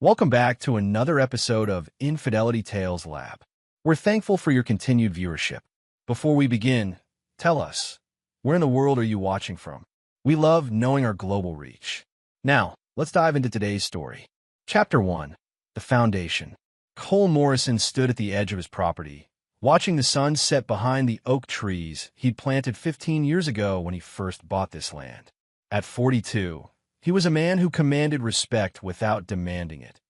Welcome back to another episode of Infidelity Tales Lab. We're thankful for your continued viewership. Before we begin, tell us, where in the world are you watching from? We love knowing our global reach. Now, let's dive into today's story. Chapter 1. The Foundation. Cole Morrison stood at the edge of his property, watching the sun set behind the oak trees he'd planted 15 years ago when he first bought this land. At 42, he was a man who commanded respect without demanding it.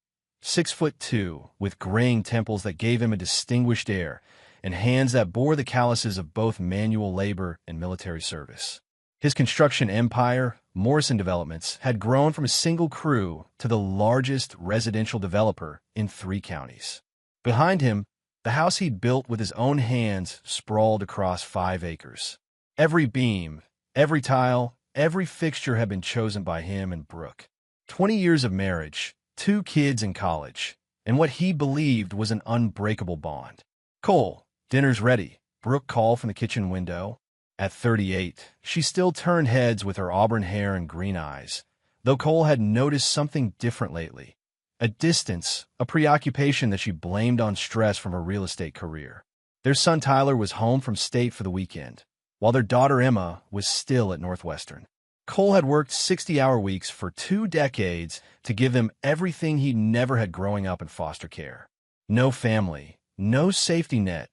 6'2", with graying temples that gave him a distinguished air, and hands that bore the calluses of both manual labor and military service. His construction empire, Morrison Developments, had grown from a single crew to the largest residential developer in 3 counties. Behind him, the house he'd built with his own hands sprawled across 5 acres. Every beam, every tile, every fixture had been chosen by him and Brooke. 20 years of marriage, 2 kids in college, and what he believed was an unbreakable bond. "Cole, dinner's ready," Brooke called from the kitchen window. At 38, she still turned heads with her auburn hair and green eyes, though Cole had noticed something different lately. A distance, a preoccupation that she blamed on stress from her real estate career. Their son Tyler was home from state for the weekend, while their daughter Emma was still at Northwestern. Cole had worked 60-hour weeks for 2 decades to give them everything he never had growing up in foster care. No family, no safety net,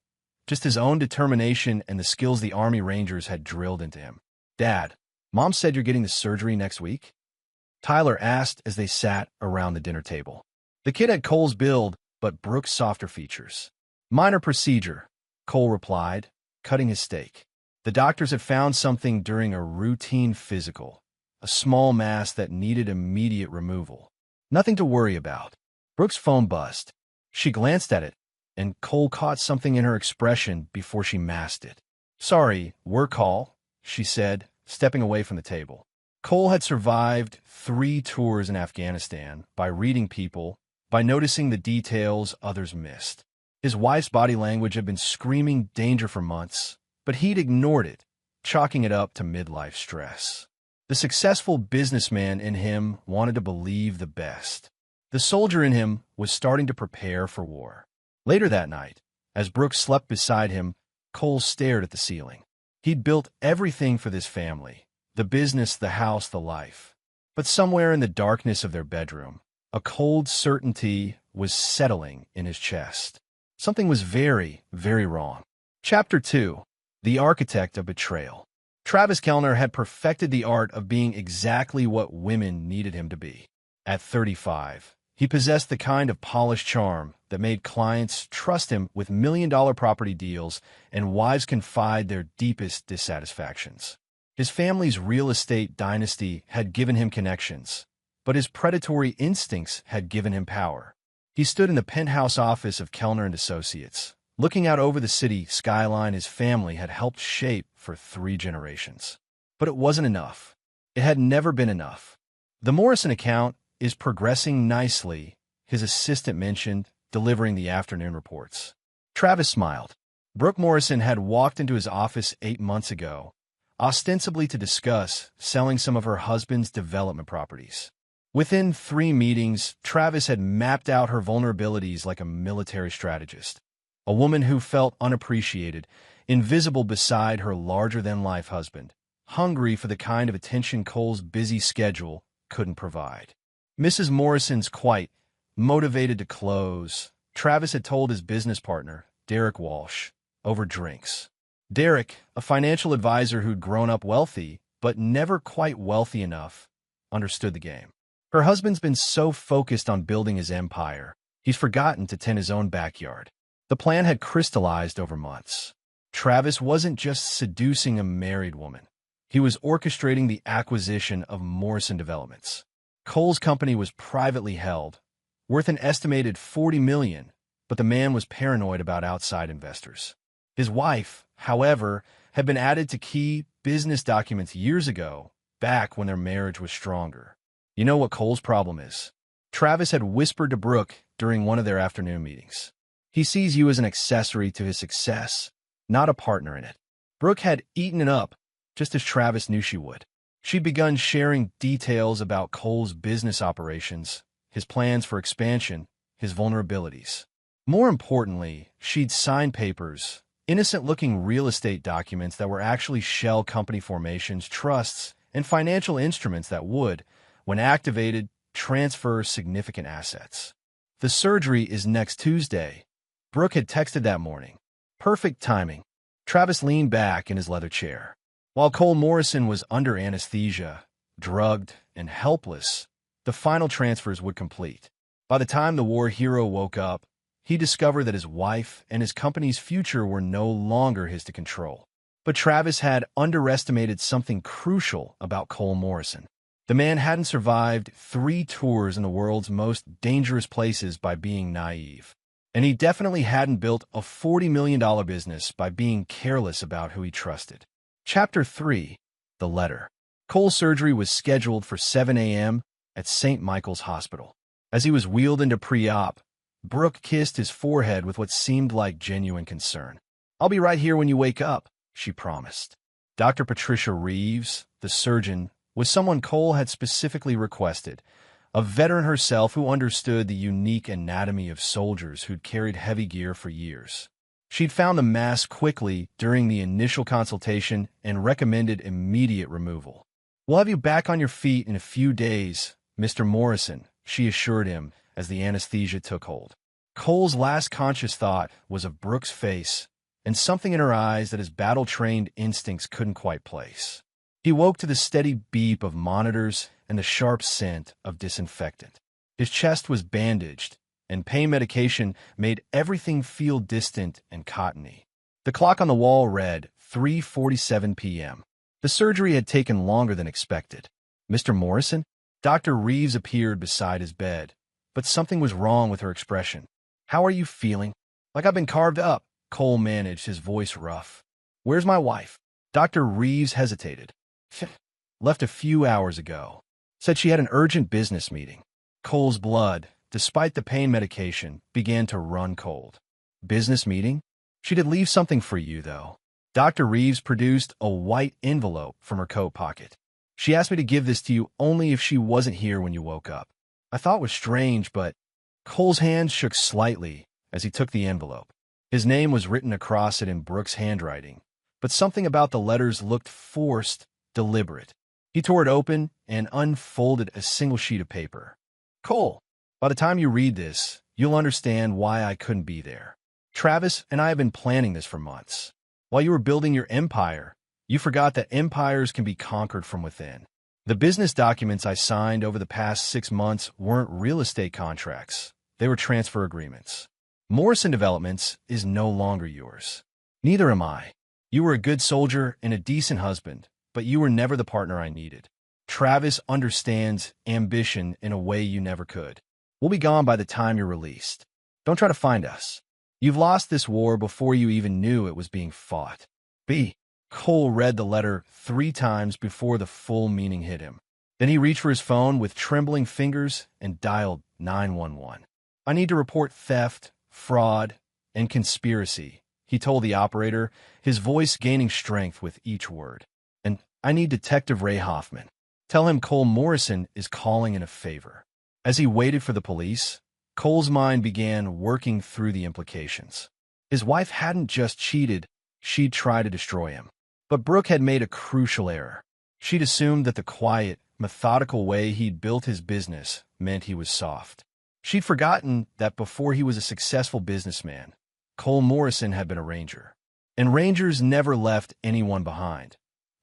just his own determination and the skills the Army Rangers had drilled into him. "Dad, Mom said you're getting the surgery next week?" Tyler asked as they sat around the dinner table. The kid had Cole's build, but Brooke's softer features. "Minor procedure," Cole replied, cutting his steak. The doctors had found something during a routine physical, a small mass that needed immediate removal. "Nothing to worry about." Brooke's phone buzzed. She glanced at it, and Cole caught something in her expression before she masked it. "Sorry, work call," she said, stepping away from the table. Cole had survived 3 tours in Afghanistan by reading people, by noticing the details others missed. His wife's body language had been screaming danger for months, but he'd ignored it, chalking it up to midlife stress. The successful businessman in him wanted to believe the best. The soldier in him was starting to prepare for war. Later that night, as Brooke slept beside him, Cole stared at the ceiling. He'd built everything for this family, the business, the house, the life. But somewhere in the darkness of their bedroom, a cold certainty was settling in his chest. Something was very, very wrong. Chapter 2. The Architect of Betrayal. Travis Kellner had perfected the art of being exactly what women needed him to be. At 35, he possessed the kind of polished charm that made clients trust him with million-dollar property deals and wives confide their deepest dissatisfactions. His family's real estate dynasty had given him connections, but his predatory instincts had given him power. He stood in the penthouse office of Kellner and Associates, looking out over the city skyline his family had helped shape for 3 generations. But it wasn't enough. It had never been enough. "The Morrison account is progressing nicely," his assistant mentioned, delivering the afternoon reports. Travis smiled. Brooke Morrison had walked into his office 8 months ago, ostensibly to discuss selling some of her husband's development properties. Within 3 meetings, Travis had mapped out her vulnerabilities like a military strategist. A woman who felt unappreciated, invisible beside her larger-than-life husband, hungry for the kind of attention Cole's busy schedule couldn't provide. Mrs. Morrison's quite motivated to close, Travis had told his business partner, Derek Walsh, over drinks. Derek, a financial advisor who'd grown up wealthy, but never quite wealthy enough, understood the game. Her husband's been so focused on building his empire, he's forgotten to tend his own backyard. The plan had crystallized over months. Travis wasn't just seducing a married woman. He was orchestrating the acquisition of Morrison Developments. Cole's company was privately held, worth an estimated $40 million, but the man was paranoid about outside investors. His wife, however, had been added to key business documents years ago, back when their marriage was stronger. "You know what Cole's problem is?" Travis had whispered to Brooke during one of their afternoon meetings. "He sees you as an accessory to his success, not a partner in it." Brooke had eaten it up, just as Travis knew she would. She'd begun sharing details about Cole's business operations, his plans for expansion, his vulnerabilities. More importantly, she'd signed papers, innocent-looking real estate documents that were actually shell company formations, trusts, and financial instruments that would, when activated, transfer significant assets. The surgery is next Tuesday. Brooke had texted that morning. Perfect timing. Travis leaned back in his leather chair. While Cole Morrison was under anesthesia, drugged, and helpless, the final transfers would complete. By the time the war hero woke up, he discovered that his wife and his company's future were no longer his to control. But Travis had underestimated something crucial about Cole Morrison. The man hadn't survived 3 tours in the world's most dangerous places by being naive. And he definitely hadn't built a $40 million business by being careless about who he trusted. Chapter 3. The Letter. Cole's surgery was scheduled for 7 a.m. at St. Michael's Hospital. As he was wheeled into pre-op, Brooke kissed his forehead with what seemed like genuine concern. "I'll be right here when you wake up," she promised. Dr. Patricia Reeves, the surgeon, was someone Cole had specifically requested, a veteran herself who understood the unique anatomy of soldiers who'd carried heavy gear for years. She'd found the mass quickly during the initial consultation and recommended immediate removal. "We'll have you back on your feet in a few days, Mr. Morrison," she assured him as the anesthesia took hold. Cole's last conscious thought was of Brooke's face and something in her eyes that his battle-trained instincts couldn't quite place. He woke to the steady beep of monitors and the sharp scent of disinfectant. His chest was bandaged, and pain medication made everything feel distant and cottony. The clock on the wall read 3:47 p.m. The surgery had taken longer than expected. "Mr. Morrison?" Dr. Reeves appeared beside his bed, but something was wrong with her expression. "How are you feeling?" "Like I've been carved up," Cole managed, his voice rough. "Where's my wife?" Dr. Reeves hesitated. "Left a few hours ago. Said she had an urgent business meeting." Cole's blood, despite the pain medication, began to run cold. "Business meeting? She did leave something for you, though." Dr. Reeves produced a white envelope from her coat pocket. "She asked me to give this to you only if she wasn't here when you woke up." I thought it was strange, but Cole's hands shook slightly as he took the envelope. His name was written across it in Brooke's handwriting, but something about the letters looked forced, deliberate. He tore it open and unfolded a single sheet of paper. "Cole, by the time you read this, you'll understand why I couldn't be there. Travis and I have been planning this for months. While you were building your empire, you forgot that empires can be conquered from within. The business documents I signed over the past 6 months weren't real estate contracts. They were transfer agreements. Morrison Developments is no longer yours. Neither am I. You were a good soldier and a decent husband, but you were never the partner I needed. Travis understands ambition in a way you never could. We'll be gone by the time you're released. Don't try to find us. You've lost this war before you even knew it was being fought." B. Cole read the letter 3 times before the full meaning hit him. Then he reached for his phone with trembling fingers and dialed 911. "I need to report theft, fraud, and conspiracy," he told the operator, his voice gaining strength with each word. "And I need Detective Ray Hoffman. Tell him Cole Morrison is calling in a favor." As he waited for the police, Cole's mind began working through the implications. His wife hadn't just cheated, she'd tried to destroy him. But Brooke had made a crucial error. She'd assumed that the quiet, methodical way he'd built his business meant he was soft. She'd forgotten that before he was a successful businessman, Cole Morrison had been a ranger. And rangers never left anyone behind,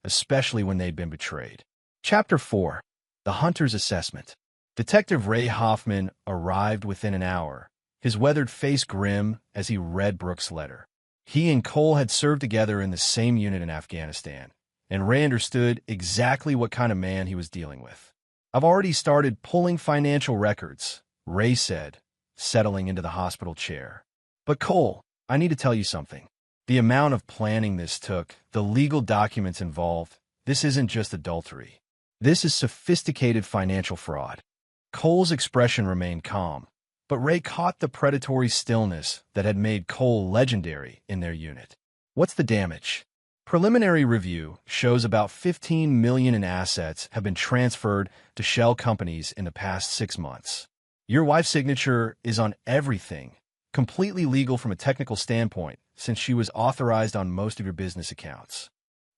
especially when they'd been betrayed. Chapter 4. The Hunter's Assessment. Detective Ray Hoffman arrived within an hour, his weathered face grim as he read Brooke's letter. He and Cole had served together in the same unit in Afghanistan, and Ray understood exactly what kind of man he was dealing with. "I've already started pulling financial records," Ray said, settling into the hospital chair. "But Cole, I need to tell you something. The amount of planning this took, the legal documents involved, this isn't just adultery. This is sophisticated financial fraud." Cole's expression remained calm, but Ray caught the predatory stillness that had made Cole legendary in their unit. "What's the damage?" "Preliminary review shows about $15 million in assets have been transferred to shell companies in the past 6 months. Your wife's signature is on everything, completely legal from a technical standpoint, since she was authorized on most of your business accounts.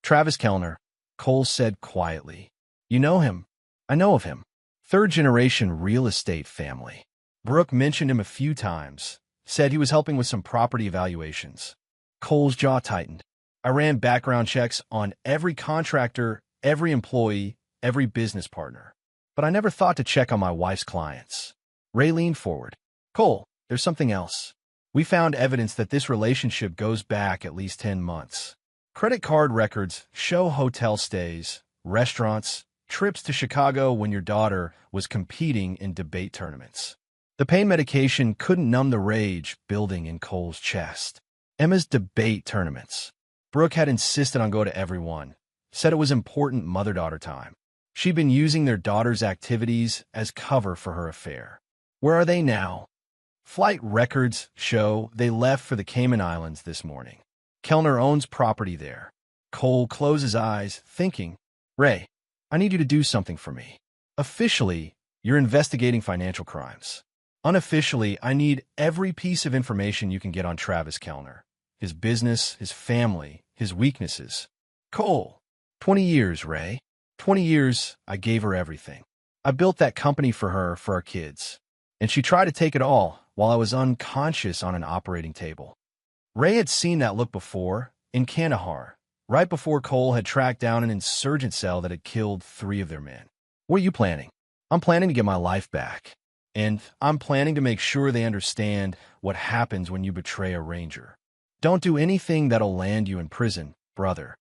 Travis Kellner, Cole said quietly. You know him. I know of him. Third-generation real estate family. Brooke mentioned him a few times, said he was helping with some property evaluations. Cole's jaw tightened. I ran background checks on every contractor, every employee, every business partner. But I never thought to check on my wife's clients. Ray leaned forward. Cole, there's something else. We found evidence that this relationship goes back at least 10 months. Credit card records show hotel stays, restaurants, trips to Chicago when your daughter was competing in debate tournaments. The pain medication couldn't numb the rage building in Cole's chest. Emma's debate tournaments. Brooke had insisted on going to every one, said it was important mother-daughter time. She'd been using their daughter's activities as cover for her affair. Where are they now? Flight records show they left for the Cayman Islands this morning. Kellner owns property there. Cole closed his eyes, thinking, Ray, I need you to do something for me. Officially, you're investigating financial crimes. Unofficially, I need every piece of information you can get on Travis Kellner. His business, his family, his weaknesses. Cole, 20 years, Ray. 20 years, I gave her everything. I built that company for her, for our kids. And she tried to take it all while I was unconscious on an operating table. Ray had seen that look before, in Kandahar, right before Cole had tracked down an insurgent cell that had killed 3 of their men. What are you planning? I'm planning to get my life back. And I'm planning to make sure they understand what happens when you betray a ranger. Don't do anything that'll land you in prison, brother.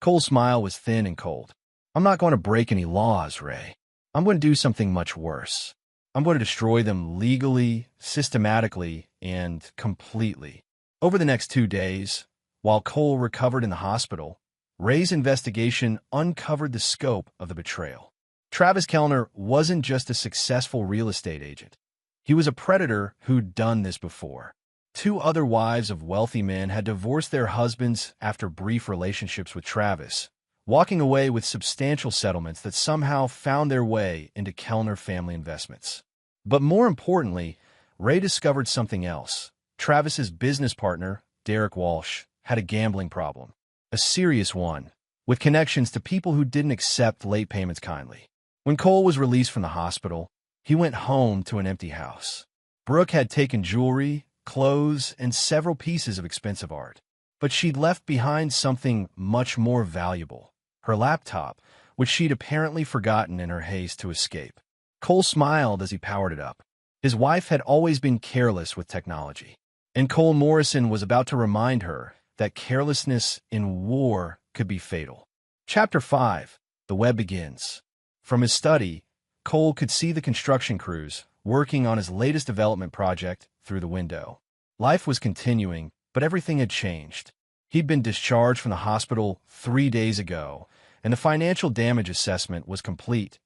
Cole's smile was thin and cold. I'm not going to break any laws, Ray. I'm going to do something much worse. I'm going to destroy them legally, systematically, and completely. Over the next 2 days, while Cole recovered in the hospital, Ray's investigation uncovered the scope of the betrayal. Travis Kellner wasn't just a successful real estate agent. He was a predator who'd done this before. 2 other wives of wealthy men had divorced their husbands after brief relationships with Travis, walking away with substantial settlements that somehow found their way into Kellner family investments. But more importantly, Ray discovered something else. Travis's business partner, Derek Walsh, had a gambling problem, a serious one, with connections to people who didn't accept late payments kindly. When Cole was released from the hospital, he went home to an empty house. Brooke had taken jewelry, clothes, and several pieces of expensive art. But she'd left behind something much more valuable, her laptop, which she'd apparently forgotten in her haste to escape. Cole smiled as he powered it up. His wife had always been careless with technology, and Cole Morrison was about to remind her that carelessness in war could be fatal. Chapter 5. The Web Begins. From his study, Cole could see the construction crews working on his latest development project through the window. Life was continuing, but everything had changed. He'd been discharged from the hospital 3 days ago, and the financial damage assessment was complete.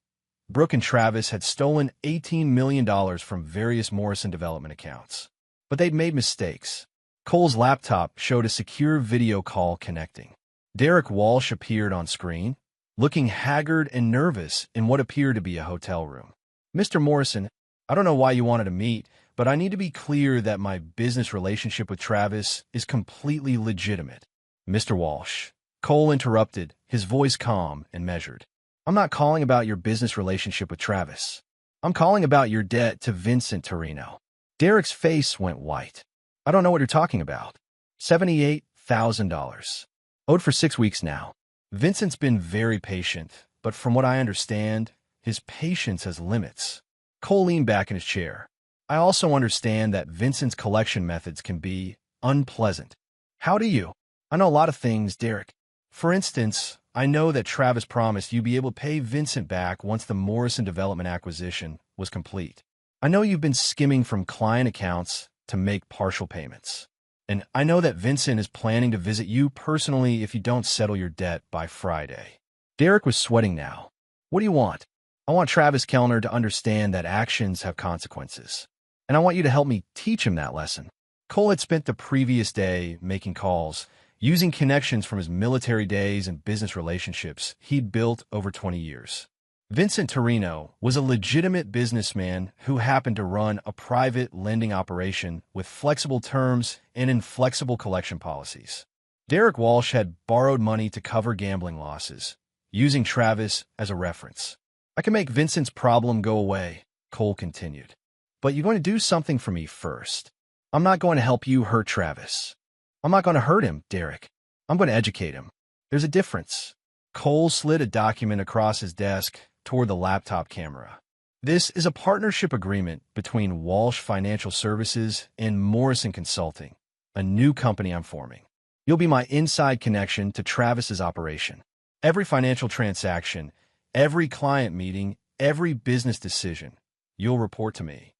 Brooke and Travis had stolen $18 million from various Morrison development accounts. But they'd made mistakes. Cole's laptop showed a secure video call connecting. Derek Walsh appeared on screen, looking haggard and nervous in what appeared to be a hotel room. Mr. Morrison, I don't know why you wanted to meet, but I need to be clear that my business relationship with Travis is completely legitimate. Mr. Walsh. Cole interrupted, his voice calm and measured. I'm not calling about your business relationship with Travis. I'm calling about your debt to Vincent Torino. Derek's face went white. I don't know what you're talking about. $78,000. Owed for 6 weeks now. Vincent's been very patient, but from what I understand, his patience has limits. Cole leaned back in his chair. I also understand that Vincent's collection methods can be unpleasant. How do you? I know a lot of things, Derek. For instance, I know that Travis promised you'd be able to pay Vincent back once the Morrison development acquisition was complete. I know you've been skimming from client accounts to make partial payments. And I know that Vincent is planning to visit you personally if you don't settle your debt by Friday. Derek was sweating now. What do you want? I want Travis Kellner to understand that actions have consequences. And I want you to help me teach him that lesson. Cole had spent the previous day making calls, using connections from his military days and business relationships he'd built over 20 years. Vincent Torino was a legitimate businessman who happened to run a private lending operation with flexible terms and inflexible collection policies. Derek Walsh had borrowed money to cover gambling losses, using Travis as a reference. "I can make Vincent's problem go away," Cole continued. "But you're going to do something for me first. I'm not going to help you hurt Travis. I'm not going to hurt him, Derek. I'm going to educate him. There's a difference." Cole slid a document across his desk toward the laptop camera. "This is a partnership agreement between Walsh Financial Services and Morrison Consulting, a new company I'm forming. You'll be my inside connection to Travis's operation. Every financial transaction, every client meeting, every business decision, you'll report to me.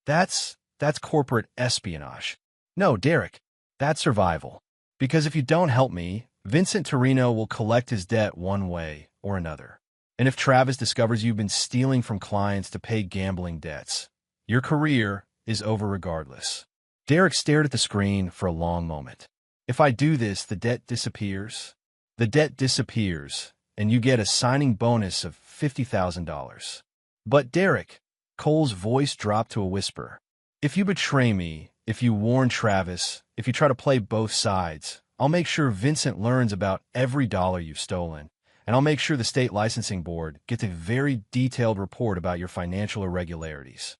That's corporate espionage. No, Derek, that's survival. Because if you don't help me, Vincent Torino will collect his debt one way or another. And if Travis discovers you've been stealing from clients to pay gambling debts, your career is over regardless." Derek stared at the screen for a long moment. "If I do this, the debt disappears." "The debt disappears, and you get a signing bonus of $50,000. "But Derek," Cole's voice dropped to a whisper, "if you betray me, if you warn Travis, if you try to play both sides, I'll make sure Vincent learns about every dollar you've stolen. And I'll make sure the state licensing board gets a very detailed report about your financial irregularities.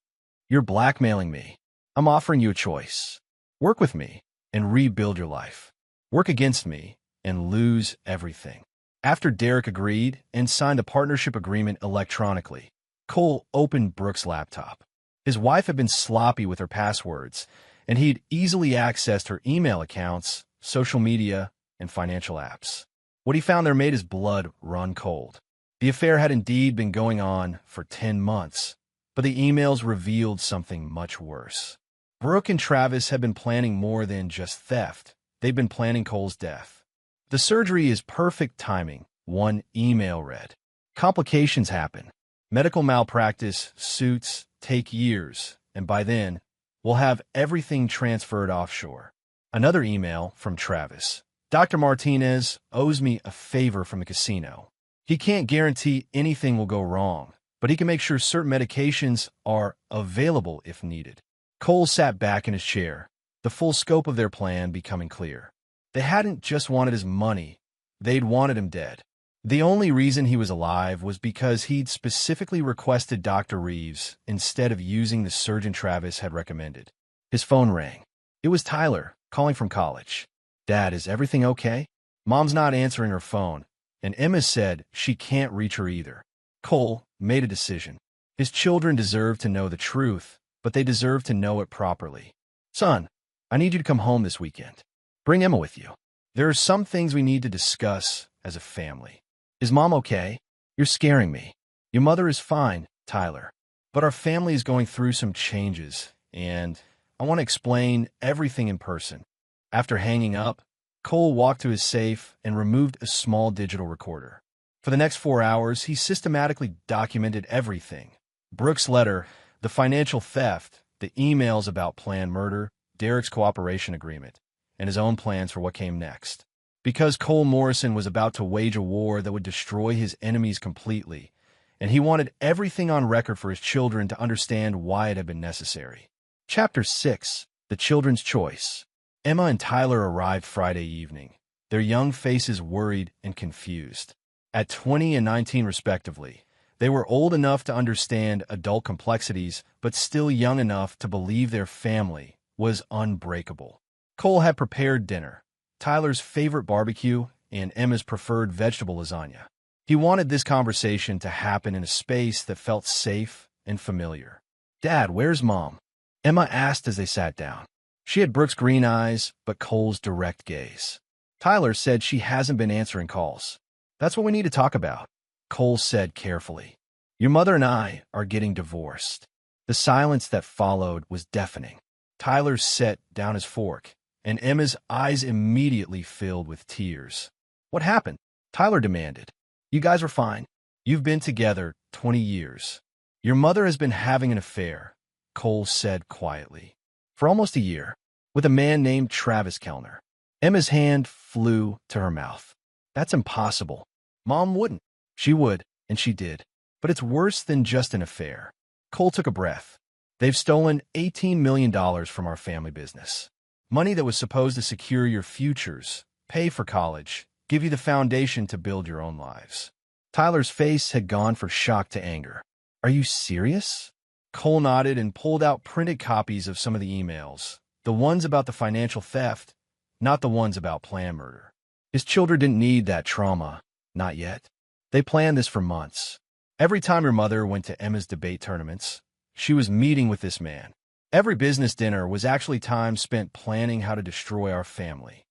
You're blackmailing me. I'm offering you a choice. Work with me and rebuild your life. Work against me and lose everything." After Derek agreed and signed a partnership agreement electronically, Cole opened Brooke's laptop. His wife had been sloppy with her passwords, and he'd easily accessed her email accounts, social media, and financial apps. What he found there made his blood run cold. The affair had indeed been going on for 10 months, but the emails revealed something much worse. Brooke and Travis had been planning more than just theft. They'd been planning Cole's death. "The surgery is perfect timing," one email read. "Complications happen. Medical malpractice suits take years, and by then, we'll have everything transferred offshore." Another email from Travis. "Dr. Martinez owes me a favor from the casino. He can't guarantee anything will go wrong, but he can make sure certain medications are available if needed." Cole sat back in his chair, the full scope of their plan becoming clear. They hadn't just wanted his money, they'd wanted him dead. The only reason he was alive was because he'd specifically requested Dr. Reeves instead of using the surgeon Travis had recommended. His phone rang. It was Tyler, calling from college. "Dad, is everything okay?" Mom's not answering her phone, and Emma said she can't reach her either. Cole made a decision. His children deserve to know the truth, but they deserve to know it properly. "Son, I need you to come home this weekend. Bring Emma with you. There are some things we need to discuss as a family." "Is Mom okay? You're scaring me." "Your mother is fine, Tyler. But our family is going through some changes, and I want to explain everything in person." After hanging up, Cole walked to his safe and removed a small digital recorder. For the next 4 hours, he systematically documented everything. Brooke's letter, the financial theft, the emails about planned murder, Derek's cooperation agreement, and his own plans for what came next. Because Cole Morrison was about to wage a war that would destroy his enemies completely, and he wanted everything on record for his children to understand why it had been necessary. Chapter 6. The Children's Choice. Emma and Tyler arrived Friday evening, their young faces worried and confused. At 20 and 19 respectively, they were old enough to understand adult complexities, but still young enough to believe their family was unbreakable. Cole had prepared dinner, Tyler's favorite barbecue and Emma's preferred vegetable lasagna. He wanted this conversation to happen in a space that felt safe and familiar. "Dad, where's Mom?" Emma asked as they sat down. She had Brooke's green eyes, but Cole's direct gaze. "Tyler said she hasn't been answering calls. That's what we need to talk about," Cole said carefully. "Your mother and I are getting divorced." The silence that followed was deafening. Tyler set down his fork, and Emma's eyes immediately filled with tears. "What happened?" Tyler demanded. "You guys are fine. You've been together 20 years. Your mother has been having an affair," Cole said quietly. "For almost a year, with a man named Travis Kellner." Emma's hand flew to her mouth. "That's impossible. Mom wouldn't." "She would, and she did. But it's worse than just an affair. Cole took a breath. They've stolen $18 million from our family business. Money that was supposed to secure your futures, pay for college, give you the foundation to build your own lives. Tyler's face had gone from shock to anger. Are you serious? Cole nodded and pulled out printed copies of some of the emails, the ones about the financial theft, not the ones about planned murder. His children didn't need that trauma, not yet. They planned this for months. Every time your mother went to Emma's debate tournaments, she was meeting with this man. Every business dinner was actually time spent planning how to destroy our family.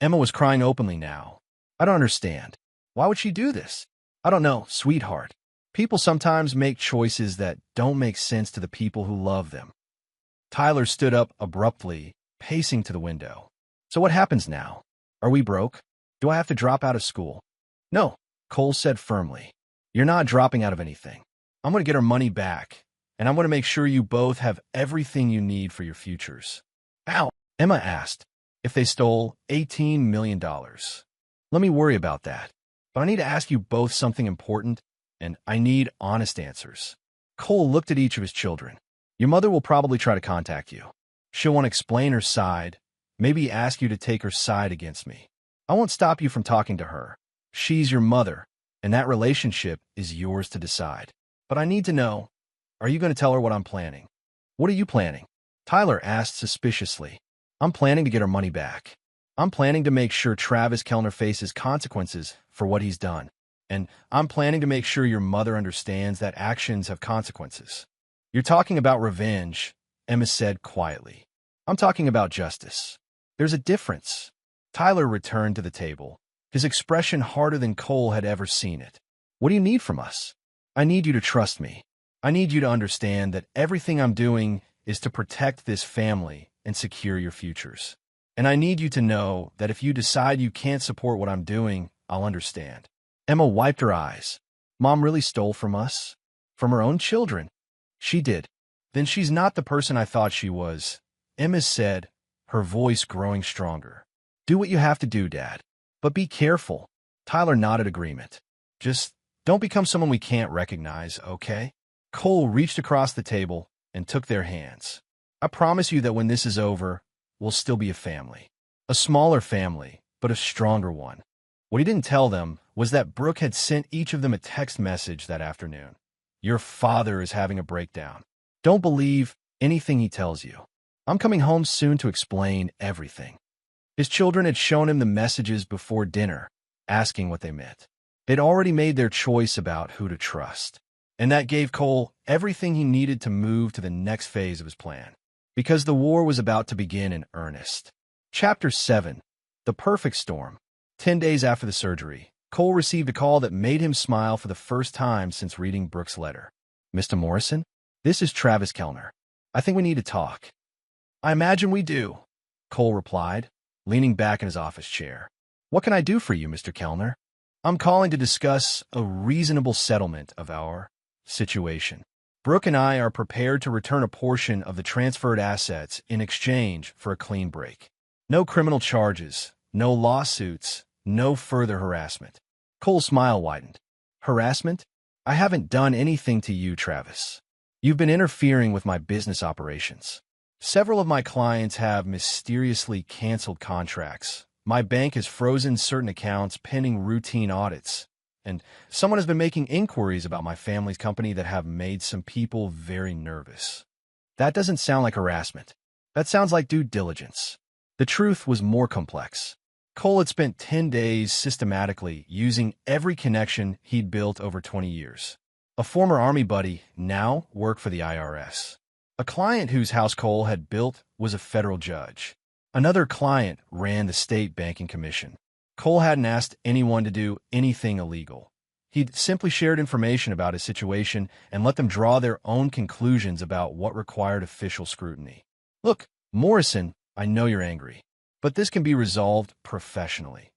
Emma was crying openly now. I don't understand. Why would she do this? I don't know, sweetheart. People sometimes make choices that don't make sense to the people who love them. Tyler stood up abruptly, pacing to the window. So what happens now? Are we broke? Do I have to drop out of school? No, Cole said firmly. You're not dropping out of anything. I'm going to get our money back, and I'm going to make sure you both have everything you need for your futures. Ow, Emma asked. If they stole $18 million. Let me worry about that. But I need to ask you both something important, and I need honest answers. Cole looked at each of his children. Your mother will probably try to contact you. She'll want to explain her side, maybe ask you to take her side against me. I won't stop you from talking to her. She's your mother, and that relationship is yours to decide. But I need to know, are you going to tell her what I'm planning? What are you planning? Tyler asked suspiciously. I'm planning to get our money back. I'm planning to make sure Travis Kellner faces consequences for what he's done. And I'm planning to make sure your mother understands that actions have consequences. You're talking about revenge, Emma said quietly. I'm talking about justice. There's a difference. Tyler returned to the table, his expression harder than Cole had ever seen it. What do you need from us? I need you to trust me. I need you to understand that everything I'm doing is to protect this family and secure your futures. And I need you to know that if you decide you can't support what I'm doing, I'll understand. Emma wiped her eyes. Mom really stole from us? From her own children? She did. Then she's not the person I thought she was, Emma said, her voice growing stronger. Do what you have to do, Dad. But be careful. Tyler nodded agreement. Just don't become someone we can't recognize, okay? Cole reached across the table and took their hands. I promise you that when this is over, we'll still be a family. A smaller family, but a stronger one. What he didn't tell them was that Brooke had sent each of them a text message that afternoon. Your father is having a breakdown. Don't believe anything he tells you. I'm coming home soon to explain everything. His children had shown him the messages before dinner, asking what they meant. They'd already made their choice about who to trust. And that gave Cole everything he needed to move to the next phase of his plan. Because the war was about to begin in earnest. Chapter 7. The Perfect Storm. 10 days after the surgery, Cole received a call that made him smile for the first time since reading Brooke's letter. Mr. Morrison, this is Travis Kellner. I think we need to talk. I imagine we do, Cole replied, leaning back in his office chair. What can I do for you, Mr. Kellner? I'm calling to discuss a reasonable settlement of our situation. Brooke and I are prepared to return a portion of the transferred assets in exchange for a clean break. No criminal charges, no lawsuits, no further harassment. Cole's smile widened. Harassment? I haven't done anything to you, Travis. You've been interfering with my business operations. Several of my clients have mysteriously canceled contracts. My bank has frozen certain accounts pending routine audits. And someone has been making inquiries about my family's company that have made some people very nervous. That doesn't sound like harassment. That sounds like due diligence. The truth was more complex. Cole had spent 10 days systematically using every connection he'd built over 20 years. A former Army buddy now worked for the IRS. A client whose house Cole had built was a federal judge. Another client ran the state banking commission. Cole hadn't asked anyone to do anything illegal. He'd simply shared information about his situation and let them draw their own conclusions about what required official scrutiny. Look, Morrison, I know you're angry, but this can be resolved professionally.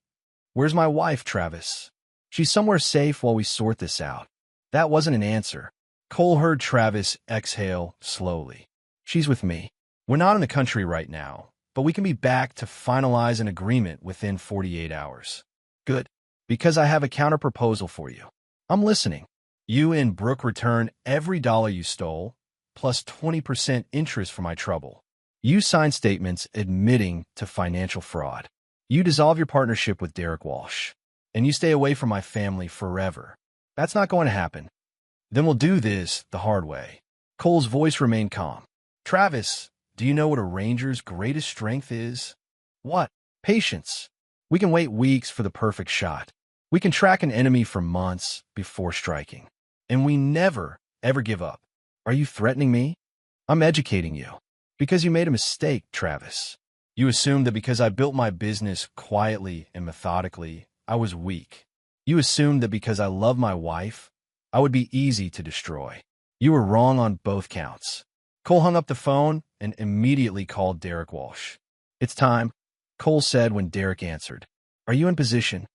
Where's my wife, Travis? She's somewhere safe while we sort this out. That wasn't an answer. Cole heard Travis exhale slowly. She's with me. We're not in the country right now, but we can be back to finalize an agreement within 48 hours. Good, because I have a counterproposal for you. I'm listening. You and Brooke return every dollar you stole, plus 20% interest for my trouble. You sign statements admitting to financial fraud. You dissolve your partnership with Derek Walsh. And you stay away from my family forever. That's not going to happen. Then we'll do this the hard way. Cole's voice remained calm. Travis, do you know what a ranger's greatest strength is? What? Patience. We can wait weeks for the perfect shot. We can track an enemy for months before striking. And we never, ever give up. Are you threatening me? I'm educating you. Because you made a mistake, Travis. You assumed that because I built my business quietly and methodically, I was weak. You assumed that because I love my wife, I would be easy to destroy. You were wrong on both counts. Cole hung up the phone and immediately called Derek Walsh. It's time, Cole said when Derek answered. Are you in position?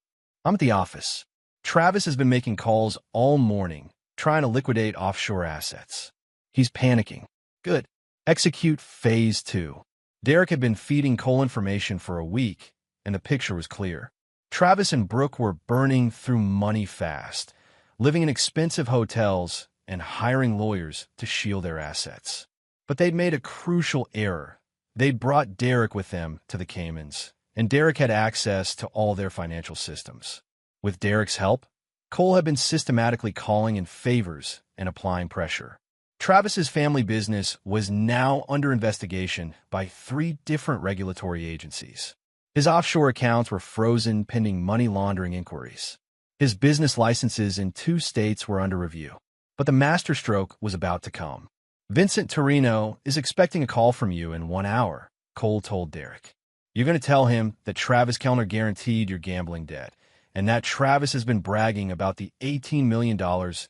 I'm at the office. Travis has been making calls all morning, trying to liquidate offshore assets. He's panicking. Good. Execute phase 2. Derek had been feeding Cole information for a week, and the picture was clear. Travis and Brooke were burning through money fast, living in expensive hotels and hiring lawyers to shield their assets. But they'd made a crucial error. They'd brought Derek with them to the Caymans, and Derek had access to all their financial systems. With Derek's help, Cole had been systematically calling in favors and applying pressure. Travis's family business was now under investigation by 3 different regulatory agencies. His offshore accounts were frozen pending money laundering inquiries. His business licenses in 2 states were under review. But the masterstroke was about to come. Vincent Torino is expecting a call from you in 1 hour, Cole told Derek. You're going to tell him that Travis Kellner guaranteed your gambling debt, and that Travis has been bragging about the $18 million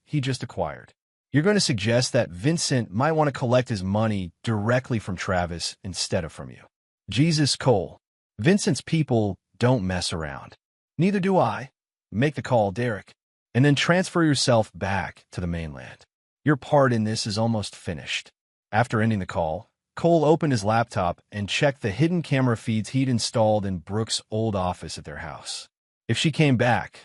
he just acquired. You're going to suggest that Vincent might want to collect his money directly from Travis instead of from you. Jesus, Cole. Vincent's people don't mess around. Neither do I. Make the call, Derek, and then transfer yourself back to the mainland. Your part in this is almost finished. After ending the call, Cole opened his laptop and checked the hidden camera feeds he'd installed in Brooke's old office at their house. When she came back,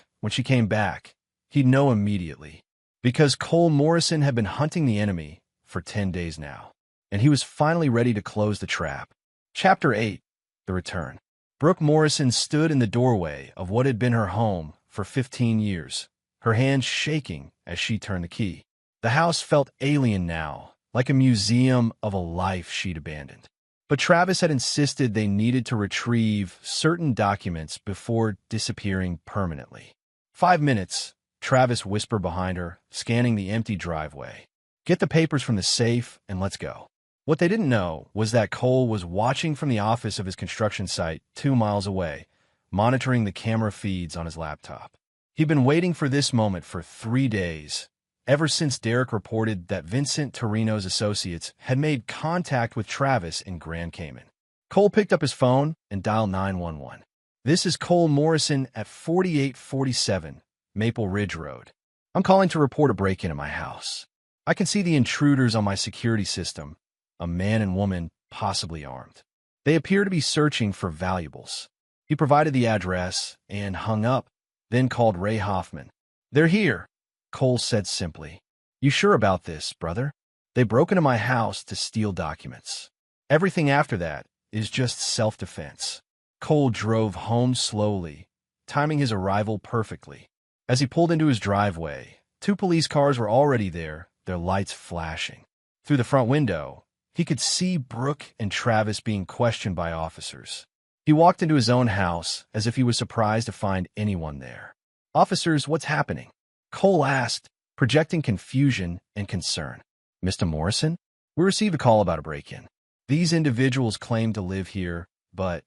he'd know immediately. Because Cole Morrison had been hunting the enemy for 10 days now, and he was finally ready to close the trap. Chapter 8. The Return. Brooke Morrison stood in the doorway of what had been her home for 15 years, her hands shaking as she turned the key. The house felt alien now, like a museum of a life she'd abandoned. But Travis had insisted they needed to retrieve certain documents before disappearing permanently. 5 minutes, Travis whispered behind her, scanning the empty driveway. Get the papers from the safe and let's go. What they didn't know was that Cole was watching from the office of his construction site 2 miles away, monitoring the camera feeds on his laptop. He'd been waiting for this moment for 3 days, ever since Derek reported that Vincent Torino's associates had made contact with Travis in Grand Cayman. Cole picked up his phone and dialed 911. This is Cole Morrison at 4847 Maple Ridge Road. I'm calling to report a break-in at my house. I can see the intruders on my security system, a man and woman possibly armed. They appear to be searching for valuables. He provided the address and hung up, then called Ray Hoffman. They're here, Cole said simply. You sure about this, brother? They broke into my house to steal documents. Everything after that is just self-defense. Cole drove home slowly, timing his arrival perfectly. As he pulled into his driveway, 2 police cars were already there, their lights flashing. Through the front window, he could see Brooke and Travis being questioned by officers. He walked into his own house as if he was surprised to find anyone there. Officers, what's happening? Cole asked, projecting confusion and concern. Mr. Morrison? We received a call about a break-in. These individuals claim to live here, but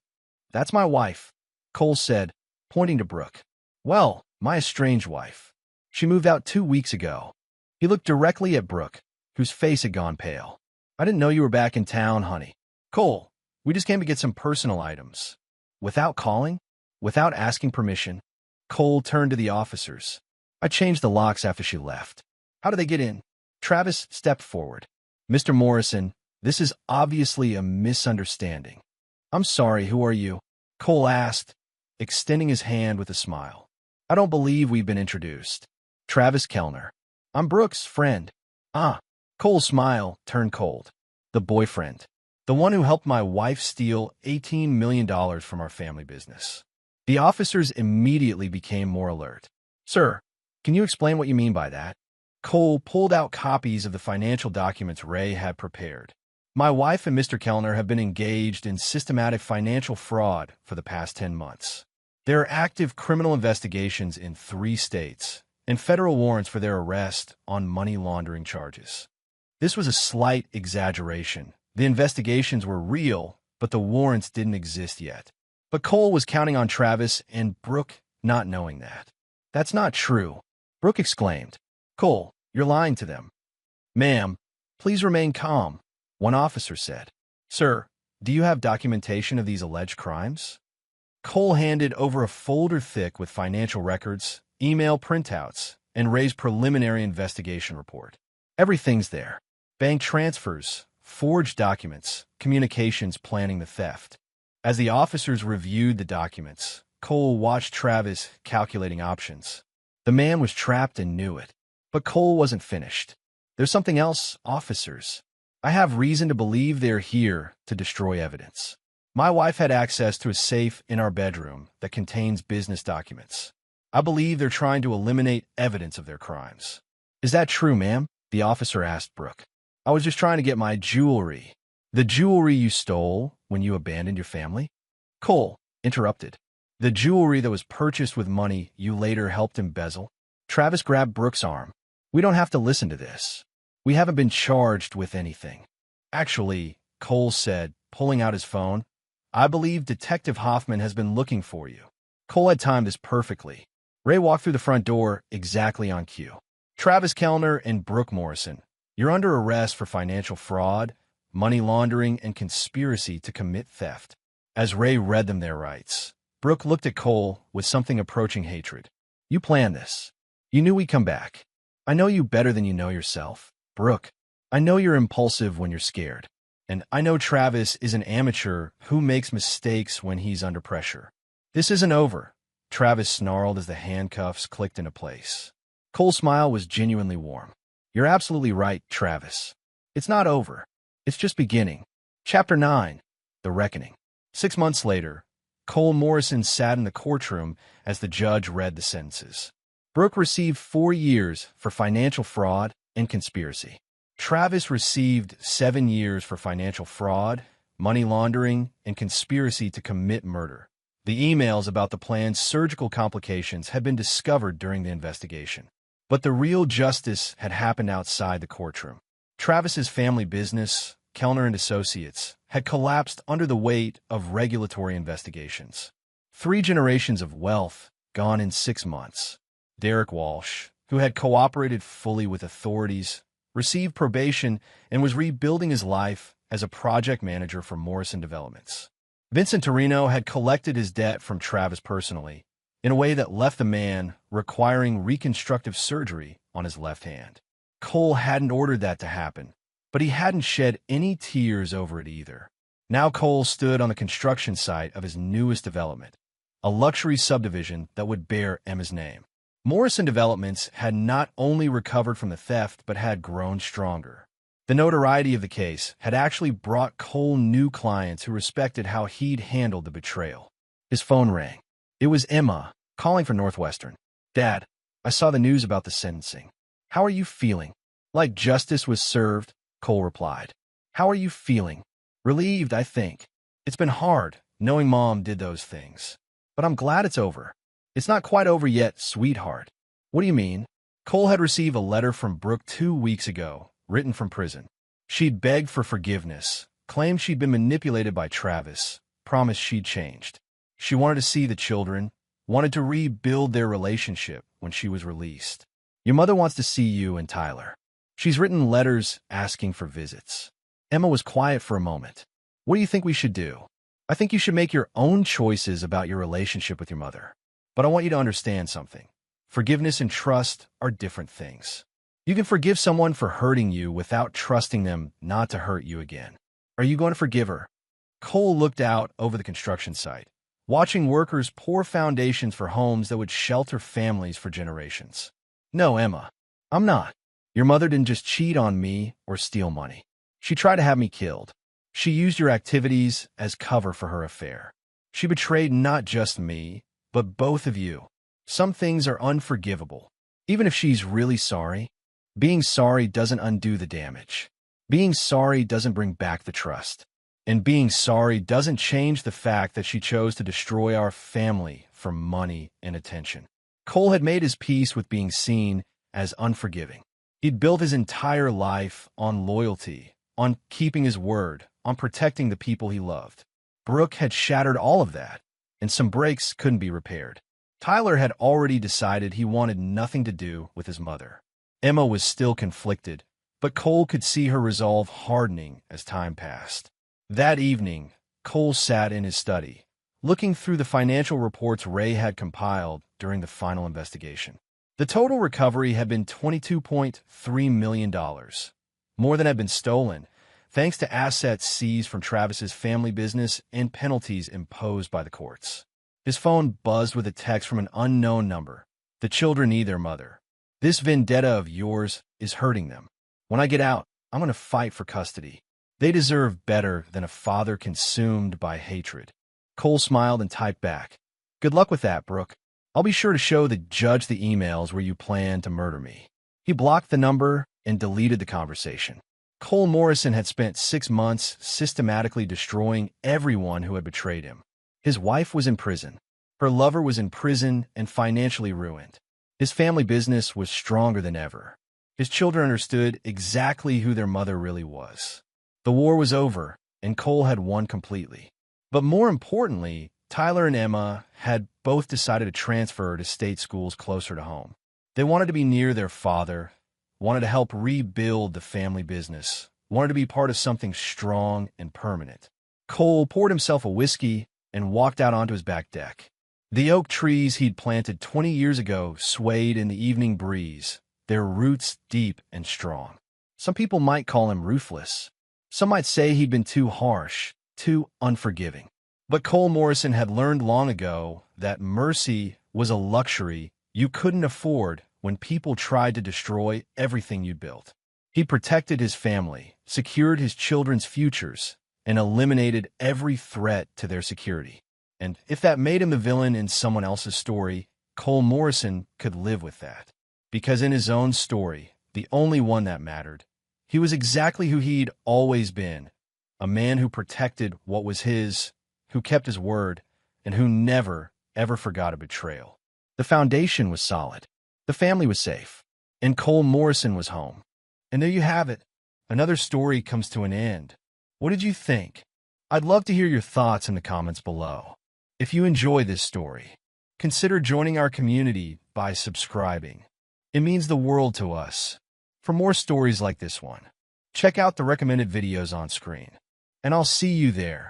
that's my wife, Cole said, pointing to Brooke. Well, my estranged wife. She moved out 2 weeks ago. He looked directly at Brooke, whose face had gone pale. I didn't know you were back in town, honey. Cole, we just came to get some personal items. Without calling, without asking permission, Cole turned to the officers. I changed the locks after she left. How did they get in? Travis stepped forward. Mr. Morrison, this is obviously a misunderstanding. I'm sorry, who are you? Cole asked, extending his hand with a smile. I don't believe we've been introduced. Travis Kellner. I'm Brooke's friend. Ah. Cole's smile turned cold. The boyfriend. The one who helped my wife steal $18 million from our family business. The officers immediately became more alert. Sir, can you explain what you mean by that? Cole pulled out copies of the financial documents Ray had prepared. My wife and Mr. Kellner have been engaged in systematic financial fraud for the past 10 months. There are active criminal investigations in 3 states and federal warrants for their arrest on money laundering charges. This was a slight exaggeration. The investigations were real, but the warrants didn't exist yet. But Cole was counting on Travis and Brooke not knowing that. That's not true, Brooke exclaimed. Cole, you're lying to them. Ma'am, please remain calm, one officer said. Sir, do you have documentation of these alleged crimes? Cole handed over a folder thick with financial records, email printouts, and Ray's preliminary investigation report. Everything's there. Bank transfers, forged documents, communications planning the theft. As the officers reviewed the documents, Cole watched Travis calculating options. The man was trapped and knew it. But Cole wasn't finished. There's something else, officers. I have reason to believe they're here to destroy evidence. My wife had access to a safe in our bedroom that contains business documents. I believe they're trying to eliminate evidence of their crimes. Is that true, ma'am? The officer asked Brooke. I was just trying to get my jewelry. The jewelry you stole when you abandoned your family? Cole interrupted. The jewelry that was purchased with money you later helped embezzle? Travis grabbed Brooke's arm. We don't have to listen to this. We haven't been charged with anything. Actually, Cole said, pulling out his phone, I believe Detective Hoffman has been looking for you. Cole had timed this perfectly. Ray walked through the front door exactly on cue. Travis Kellner and Brooke Morrison, you're under arrest for financial fraud, money laundering, and conspiracy to commit theft. As Ray read them their rights, Brooke looked at Cole with something approaching hatred. You planned this. You knew we'd come back. I know you better than you know yourself. Brooke, I know you're impulsive when you're scared. And I know Travis is an amateur who makes mistakes when he's under pressure. This isn't over, Travis snarled as the handcuffs clicked into place. Cole's smile was genuinely warm. You're absolutely right, Travis. It's not over. It's just beginning. Chapter 9, The Reckoning. 6 months later, Cole Morrison sat in the courtroom as the judge read the sentences. Brooke received 4 years for financial fraud and conspiracy. Travis received 7 years for financial fraud, money laundering, and conspiracy to commit murder. The emails about the plan's surgical complications had been discovered during the investigation. But the real justice had happened outside the courtroom. Travis's family business, Kellner and Associates, had collapsed under the weight of regulatory investigations. 3 generations of wealth gone in 6 months. Derek Walsh, who had cooperated fully with authorities, received probation and was rebuilding his life as a project manager for Morrison Developments. Vincent Torino had collected his debt from Travis personally, in a way that left the man requiring reconstructive surgery on his left hand. Cole hadn't ordered that to happen, but he hadn't shed any tears over it either. Now Cole stood on the construction site of his newest development, a luxury subdivision that would bear Emma's name. Morrison Developments had not only recovered from the theft, but had grown stronger. The notoriety of the case had actually brought Cole new clients who respected how he'd handled the betrayal. His phone rang. It was Emma, calling for Northwestern. Dad, I saw the news about the sentencing. How are you feeling? Like justice was served, Cole replied. How are you feeling? Relieved, I think. It's been hard, knowing Mom did those things. But I'm glad it's over. It's not quite over yet, sweetheart. What do you mean? Cole had received a letter from Brooke 2 weeks ago, written from prison. She'd begged for forgiveness, claimed she'd been manipulated by Travis, promised she'd changed. She wanted to see the children, wanted to rebuild their relationship when she was released. Your mother wants to see you and Tyler. She's written letters asking for visits. Emma was quiet for a moment. What do you think we should do? I think you should make your own choices about your relationship with your mother. But I want you to understand something. Forgiveness and trust are different things. You can forgive someone for hurting you without trusting them not to hurt you again. Are you going to forgive her? Cole looked out over the construction site, watching workers pour foundations for homes that would shelter families for generations. No, Emma, I'm not. Your mother didn't just cheat on me or steal money. She tried to have me killed. She used your activities as cover for her affair. She betrayed not just me, but both of you. Some things are unforgivable. Even if she's really sorry, being sorry doesn't undo the damage. Being sorry doesn't bring back the trust. And being sorry doesn't change the fact that she chose to destroy our family for money and attention. Cole had made his peace with being seen as unforgiving. He'd built his entire life on loyalty, on keeping his word, on protecting the people he loved. Brooke had shattered all of that, and some breaks couldn't be repaired. Tyler had already decided he wanted nothing to do with his mother. Emma was still conflicted, but Cole could see her resolve hardening as time passed. That evening, Cole sat in his study, looking through the financial reports Ray had compiled during the final investigation. The total recovery had been $22.3 million, more than had been stolen, thanks to assets seized from Travis's family business and penalties imposed by the courts. His phone buzzed with a text from an unknown number. The children need their mother. This vendetta of yours is hurting them. When I get out, I'm going to fight for custody. They deserve better than a father consumed by hatred. Cole smiled and typed back, "Good luck with that, Brooke. I'll be sure to show the judge the emails where you plan to murder me." He blocked the number and deleted the conversation. Cole Morrison had spent 6 months systematically destroying everyone who had betrayed him. His wife was in prison. Her lover was in prison and financially ruined. His family business was stronger than ever. His children understood exactly who their mother really was. The war was over, and Cole had won completely. But more importantly, Tyler and Emma had both decided to transfer to state schools closer to home. They wanted to be near their father, wanted to help rebuild the family business, wanted to be part of something strong and permanent. Cole poured himself a whiskey and walked out onto his back deck. The oak trees he'd planted 20 years ago swayed in the evening breeze, their roots deep and strong. Some people might call him ruthless. Some might say he'd been too harsh, too unforgiving. But Cole Morrison had learned long ago that mercy was a luxury you couldn't afford when people tried to destroy everything you'd built. He protected his family, secured his children's futures, and eliminated every threat to their security. And if that made him the villain in someone else's story, Cole Morrison could live with that. Because in his own story, the only one that mattered, he was exactly who he'd always been, a man who protected what was his, who kept his word, and who never, ever forgot a betrayal. The foundation was solid. The family was safe. And Cole Morrison was home. And there you have it. Another story comes to an end. What did you think? I'd love to hear your thoughts in the comments below. If you enjoy this story, consider joining our community by subscribing. It means the world to us. For more stories like this one, check out the recommended videos on screen. And I'll see you there.